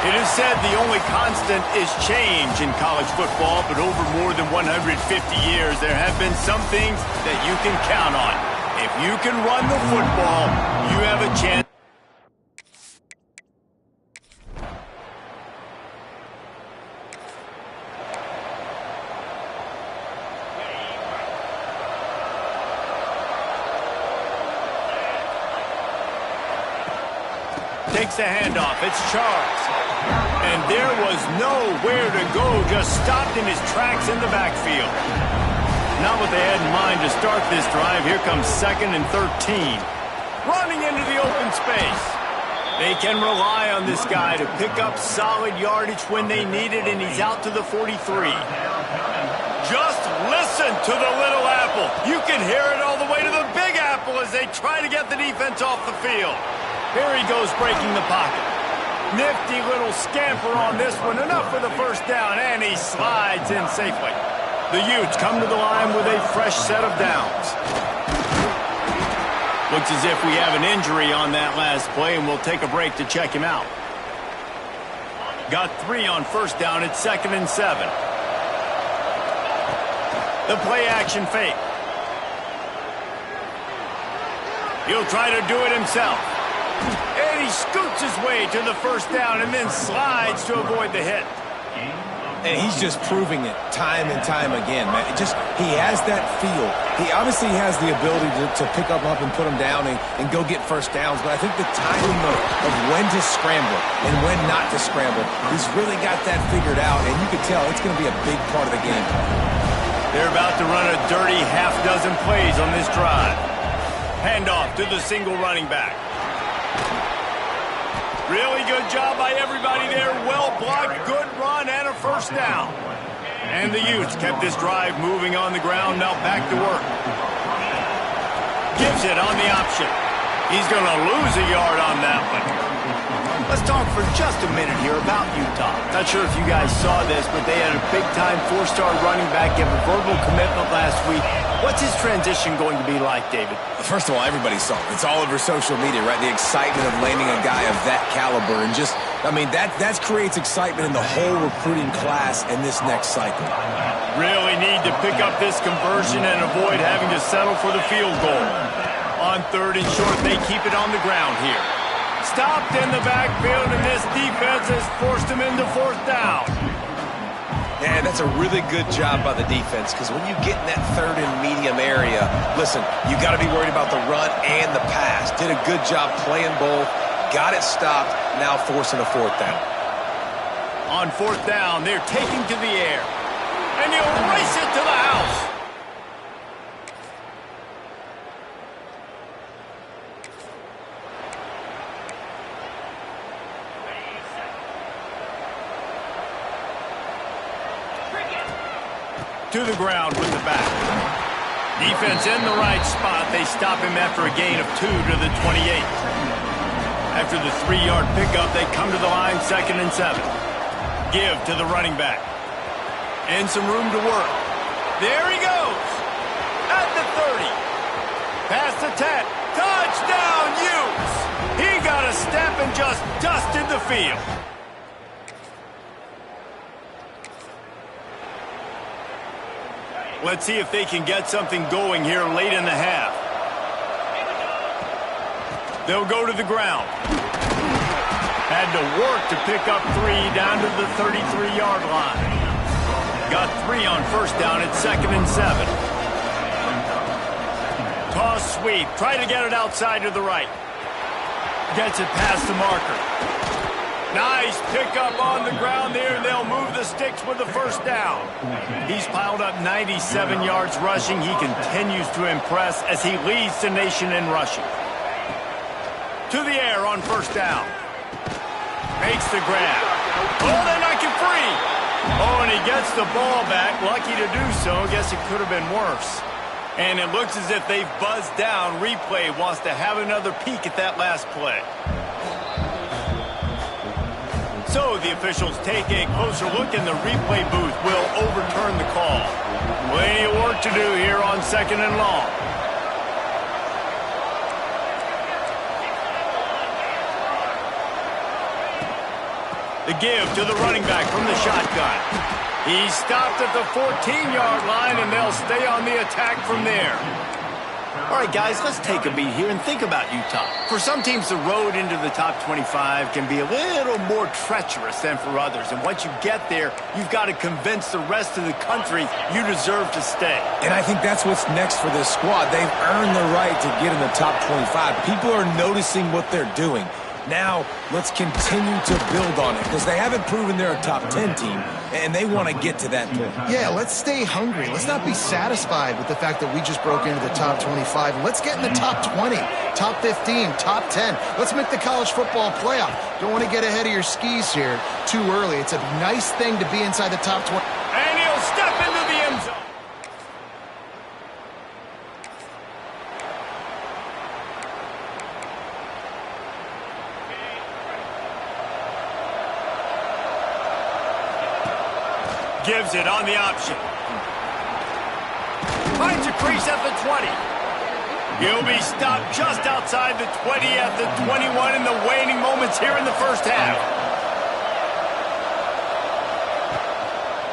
It is said the only constant is change in college football, but over more than 150 years, there have been some things that you can count on. If you can run the football, you have a chance. Takes the handoff. It's Charles. And there was nowhere to go, just stopped in his tracks in the backfield. Not what they had in mind to start this drive. Here comes 2nd and 13. Running into the open space. They can rely on this guy to pick up solid yardage when they need it, and he's out to the 43. Just listen to the little apple. You can hear it all the way to the big apple as they try to get the defense off the field. Here he goes, breaking the pocket. Nifty little scamper on this one. Enough for the first down, and he slides in safely. The Utes come to the line with a fresh set of downs. Looks as if we have an injury on that last play, and we'll take a break to check him out. Got 3 on first down. It's 2nd and 7. The play-action fake. He'll try to do it himself. And he scoots his way to the first down and then slides to avoid the hit. And he's just proving it time and time again, man. He has that feel. He obviously has the ability to pick up and put him down and go get first downs. But I think the timing of when to scramble and when not to scramble, he's really got that figured out. And you can tell it's going to be a big part of the game. They're about to run a dirty half-dozen plays on this drive. Handoff to the single running back. Really good job by everybody there. Well blocked, good run, and a first down. And the Utes kept this drive moving on the ground. Now back to work. Gives it on the option. He's going to lose a yard on that one. Let's talk for just a minute here about Utah. Not sure if you guys saw this, but they had a big-time 4-star running back give a verbal commitment last week. What's his transition going to be like, David? First of all, everybody saw it. It's all over social media, right? The excitement of landing a guy of that caliber. And just, I mean, that creates excitement in the whole recruiting class in this next cycle. Really need to pick up this conversion and avoid having to settle for the field goal. On 3rd and short, they keep it on the ground here. Stopped in the backfield, and this defense has forced him into 4th down. Yeah, that's a really good job by the defense, because when you get in that 3rd and medium area, listen, you got to be worried about the run and the pass. Did a good job playing both, got it stopped, now forcing a 4th down. On 4th down, they're taking to the air, and he'll race it to the house. To the ground with the back. Defense in the right spot. They stop him after a gain of 2 to the 28. After the 3-yard pickup, they come to the line 2nd and 7. Give to the running back. And some room to work. There he goes. At the 30. Past the 10. Touchdown, Utes. He got a step and just dusted the field. Let's see if they can get something going here late in the half. They'll go to the ground. Had to work to pick up 3 down to the 33-yard line. Got 3 on first down at 2nd and 7. Toss sweep. Try to get it outside to the right. Gets it past the marker. Nice pickup on the ground there, and they'll move the sticks with the first down. He's piled up 97 yards rushing. He continues to impress as he leads the nation in rushing. To the air on first down. Makes the grab. Oh, they're not get free. Oh, and he gets the ball back. Lucky to do so. Guess it could have been worse. And it looks as if they've buzzed down. Replay wants to have another peek at that last play. So the officials take a closer look, and the replay booth will overturn the call. Plenty of work to do here on 2nd and long. The give to the running back from the shotgun. He's stopped at the 14-yard line, and they'll stay on the attack from there. All right, guys, let's take a beat here and think about Utah. For some teams, the road into the top 25 can be a little more treacherous than for others. And once you get there, you've got to convince the rest of the country you deserve to stay. And I think that's what's next for this squad. They've earned the right to get in the top 25. People are noticing what they're doing. Now, let's continue to build on it because they haven't proven they're a top 10 team, and they want to get to that point. Yeah, let's stay hungry. Let's not be satisfied with the fact that we just broke into the top 25. Let's get in the top 20, top 15, top 10. Let's make the college football playoff. Don't want to get ahead of your skis here too early. It's a nice thing to be inside the top 20. And he'll step into the end zone. Gives it on the option. Finds a crease at the 20. He'll be stopped just outside the 20 at the 21 in the waning moments here in the first half.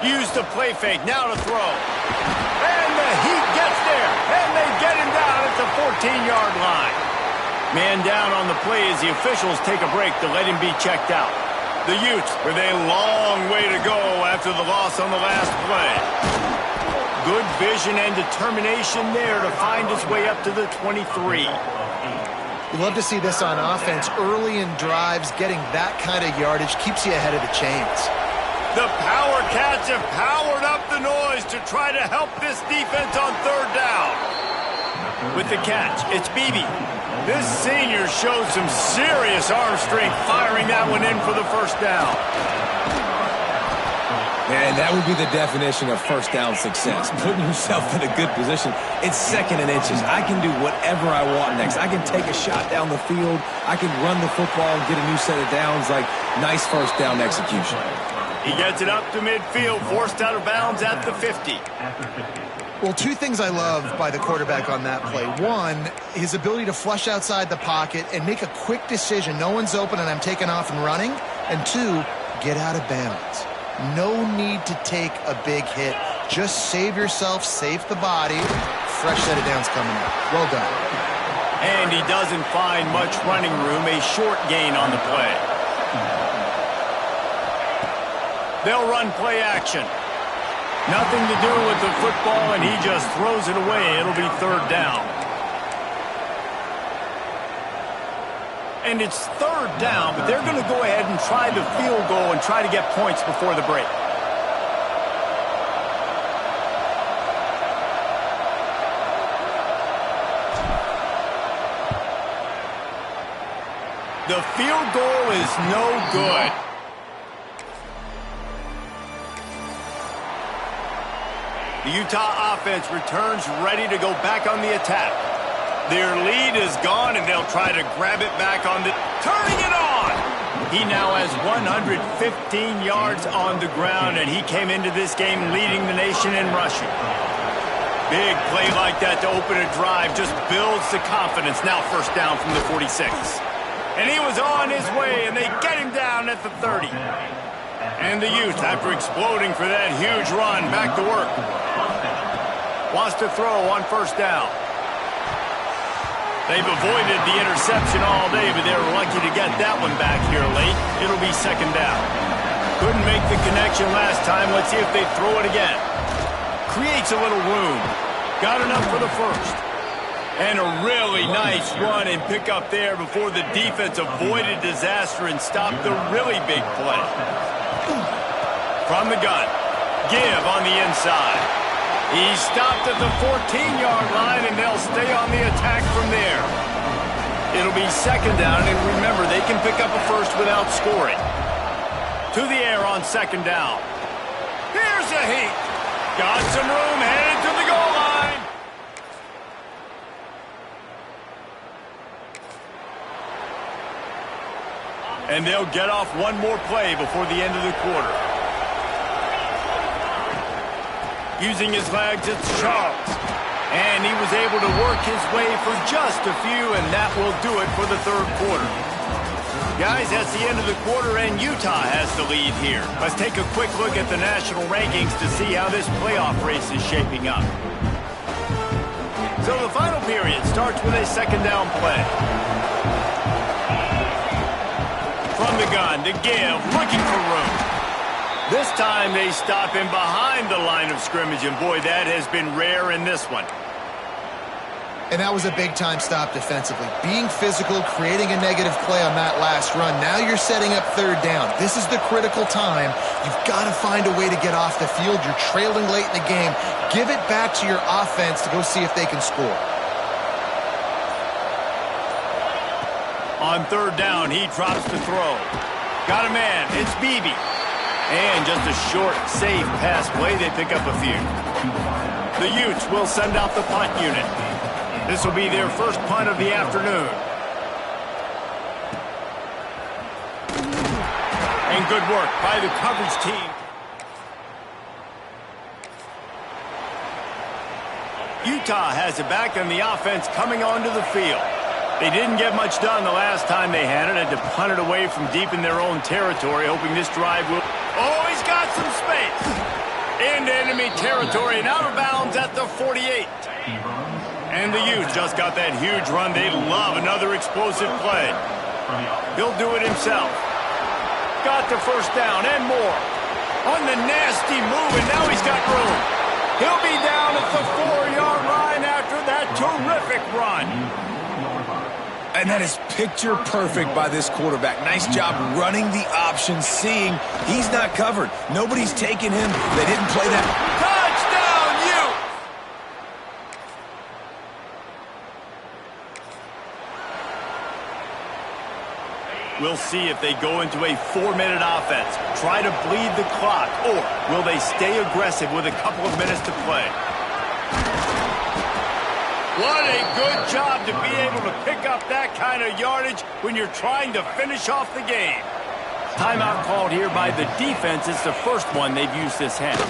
Use the play fake, now to throw. And the heat gets there, and they get him down at the 14-yard line. Man down on the play as the officials take a break to let him be checked out. The Utes with a long way to go after the loss on the last play. Good vision and determination there to find his way up to the 23. We love to see this on offense. Early in drives, getting that kind of yardage keeps you ahead of the chains. The Power Cats have powered up the noise to try to help this defense on third down. With the catch, it's Beebe. This senior shows some serious arm strength firing that one in for the first down. Man, that would be the definition of first down success. Putting yourself in a good position. It's second and inches. I can do whatever I want next. I can take a shot down the field. I can run the football and get a new set of downs. Like, nice first down execution. He gets it up to midfield, forced out of bounds at the 50. Well, two things I love by the quarterback on that play. One, his ability to flush outside the pocket and make a quick decision. No one's open and I'm taking off and running. And two, get out of bounds. No need to take a big hit. Just save yourself, save the body. Fresh set of downs coming up. Well done. And he doesn't find much running room. A short gain on the play. They'll run play action. Nothing to do with the football, and he just throws it away. It'll be third down. And it's third down, but they're going to go ahead and try the field goal and try to get points before the break. The field goal is no good. The Utah offense returns ready to go back on the attack. Their lead is gone, and they'll try to grab it back on the... Turning it on! He now has 115 yards on the ground, and he came into this game leading the nation in rushing. Big play like that to open a drive just builds the confidence. Now first down from the 46. And he was on his way, and they get him down at the 30. And the Utes, after exploding for that huge run, back to work. Wants to throw on first down. They've avoided the interception all day, but they were lucky to get that one back here late. It'll be second down. Couldn't make the connection last time. Let's see if they throw it again. Creates a little room. Got enough for the first. And a really nice run and pick up there before the defense avoided disaster and stopped the really big play. From the gun. Give on the inside. He's stopped at the 14-yard line, and they'll stay on the attack from there. It'll be second down, and remember, they can pick up a first without scoring. To the air on second down. Here's a heat. Got some room, headed to the goal line. And they'll get off one more play before the end of the quarter. Using his legs, it's Charles. And he was able to work his way for just a few, and that will do it for the third quarter. Guys, that's the end of the quarter, and Utah has the lead here. Let's take a quick look at the national rankings to see how this playoff race is shaping up. So the final period starts with a second down play. From the gun to give, looking for room. This time they stop him behind the line of scrimmage, and boy, that has been rare in this one. And that was a big-time stop defensively. Being physical, creating a negative play on that last run. Now you're setting up third down. This is the critical time. You've got to find a way to get off the field. You're trailing late in the game. Give it back to your offense to go see if they can score. On third down, he drops to throw. Got a man. It's Beebe. And just a short, safe pass play. They pick up a few. The Utes will send out the punt unit. This will be their first punt of the afternoon. And good work by the coverage team. Utah has it back, and the offense coming onto the field. They didn't get much done the last time they had it. Had to punt it away from deep in their own territory, hoping this drive will... Oh, he's got some space. Into enemy territory and out of bounds at the 48. And the Utes just got that huge run. They love another explosive play. He'll do it himself. Got the first down and more. On the nasty move, and now he's got room. He'll be down at the 4-yard line after that terrific run. And that is picture perfect by this quarterback. Nice job running the option, seeing he's not covered. Nobody's taking him. They didn't play that. Touchdown, Utes! We'll see if they go into a 4-minute offense, try to bleed the clock, or will they stay aggressive with a couple of minutes to play? What a good job to be able to pick up that kind of yardage when you're trying to finish off the game. Timeout called here by the defense. It's the first one they've used this half.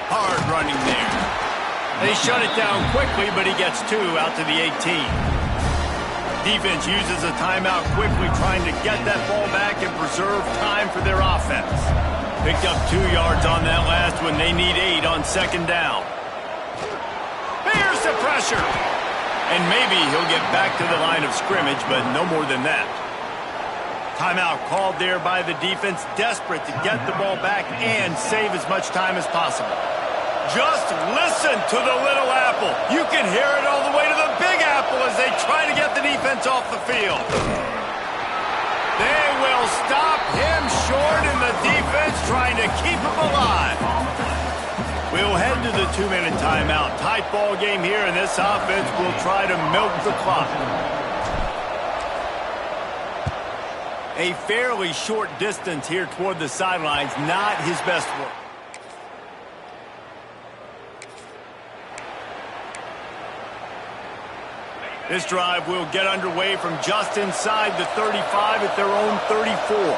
Hard running there. They shut it down quickly, but he gets 2 out to the 18. Defense uses a timeout quickly, trying to get that ball back and preserve time for their offense. Picked up 2 yards on that last one. They need 8 on second down. Here's the pressure. And maybe he'll get back to the line of scrimmage, but no more than that. Timeout called there by the defense, desperate to get the ball back and save as much time as possible. Just listen to the little apple. You can hear it all the way to the big apple as they try to get the defense off the field. They will stop him short, and the defense trying to keep him alive. We'll head to the 2-minute timeout. Tight ball game here, and this offense will try to milk the clock. A fairly short distance here toward the sidelines, not his best work. This drive will get underway from just inside the 35 at their own 34.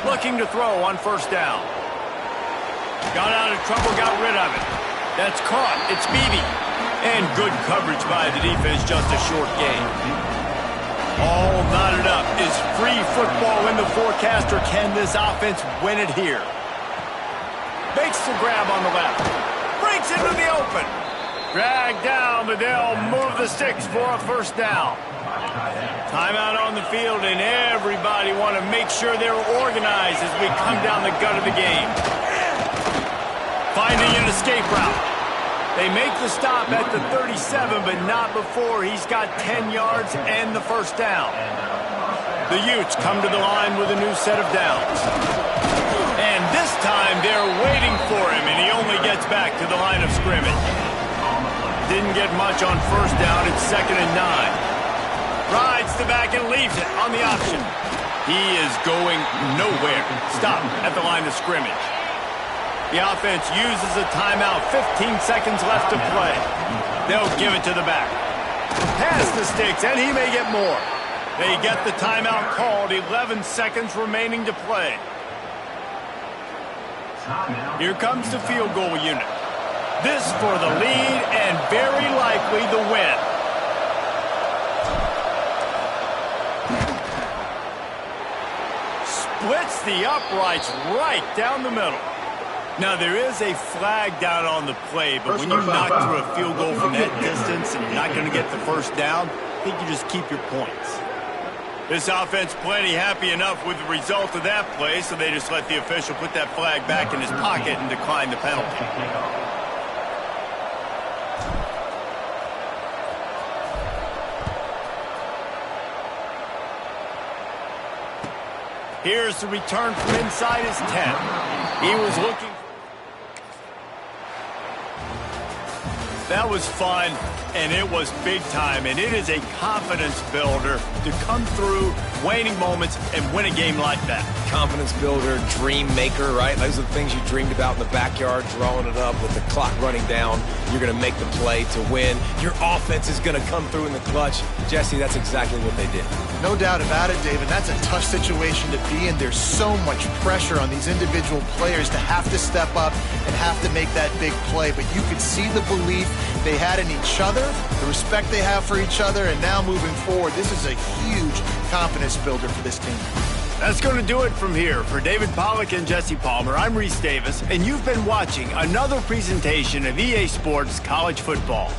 Looking to throw on first down. Got out of trouble, got rid of it. That's caught. It's Beebe. And good coverage by the defense, just a short gain. All knotted up. Is free football in the forecast, or can this offense win it here? Makes the grab on the left. Breaks into the open. Dragged down, but they'll move the sticks for a first down. Timeout on the field, and everybody want to make sure they're organized as we come down the gut of the game. Finding an escape route. They make the stop at the 37, but not before he's got 10 yards and the first down. The Utes come to the line with a new set of downs. And this time they're waiting for him, and he only gets back to the line of scrimmage. Didn't get much on first down. It's 2nd and 9. Rides the back and leaves it on the option. He is going nowhere. Stop at the line of scrimmage. The offense uses a timeout. 15 seconds left to play. They'll give it to the back. Pass the sticks, and he may get more. They get the timeout called. 11 seconds remaining to play. Here comes the field goal unit. This for the lead and very likely the win. splits the uprights right down the middle. Now, there is a flag down on the play, but when you knock through a field goal from that distance and you're not going to get the first down, I think you just keep your points. This offense plenty happy enough with the result of that play, so they just let the official put that flag back in his pocket and decline the penalty. Here's the return from inside his 10. He was looking. That was fun, and it was big time, and it is a confidence builder to come through waning moments and win a game like that. Confidence builder, dream maker, right? Those are the things you dreamed about in the backyard, drawing it up with the clock running down. You're going to make the play to win. Your offense is going to come through in the clutch. Jesse, that's exactly what they did. No doubt about it, David. That's a tough situation to be in. There's so much pressure on these individual players to have to step up and have to make that big play. But you could see the belief they had in each other, the respect they have for each other, and now moving forward, this is a huge confidence builder for this team. That's going to do it from here. For David Pollack and Jesse Palmer, I'm Reese Davis, and you've been watching another presentation of EA Sports College Football.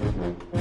it.